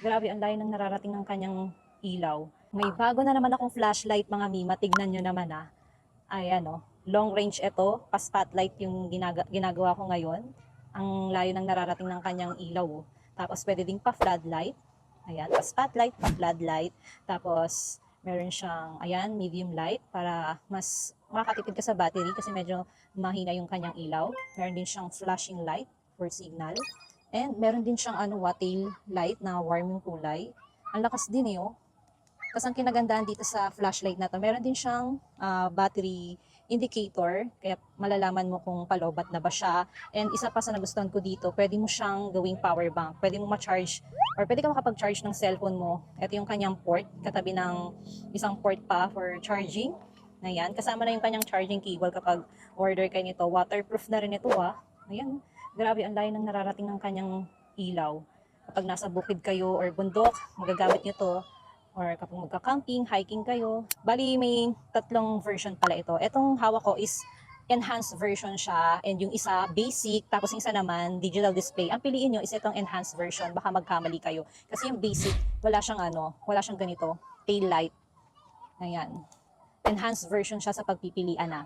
Grabe, ang layo ng nararating ng kanyang ilaw. May bago na naman akong flashlight mga mima. Tignan nyo naman ah. Ayan oh. Long range ito. Pa-spotlight yung ginagawa ko ngayon. Ang layo ng nararating ng kanyang ilaw oh. Tapos pwede ding pa-floodlight. Ayan, pa-spotlight, pa-floodlight. Tapos meron siyang, ayan, medium light para mas makakatipid ka sa battery kasi medyo mahina yung kanyang ilaw. Meron din siyang flashing light for signal. And meron din siyang tail light na warm yung kulay. Ang lakas din eh, oh. Tapos ang kinagandaan dito sa flashlight na to, meron din siyang battery indicator, kaya malalaman mo kung palobat na ba siya. And isa pa sa nagustuhan ko dito, pwede mo siyang gawing power bank. Pwede mo ma-charge or pwede ka makapag-charge ng cellphone mo. Ito yung kanyang port, katabi ng isang port pa for charging. Ayan, kasama na yung kanyang charging cable kapag order kayo nito. Waterproof na rin ito ah. Ayan, grabe ang layo ng nararating ng kanyang ilaw. Kapag nasa bukid kayo or bundok, magagamit nyo to. Or kapag magka-camping, hiking kayo. Bali, may tatlong version pala ito. Itong hawak ko is enhanced version siya. And yung isa, basic. Tapos yung isa naman, digital display. Ang piliin nyo is itong enhanced version. Baka magkamali kayo. Kasi yung basic, wala siyang ganito. Tail light. Ayan. Enhanced version siya sa pagpipilian na.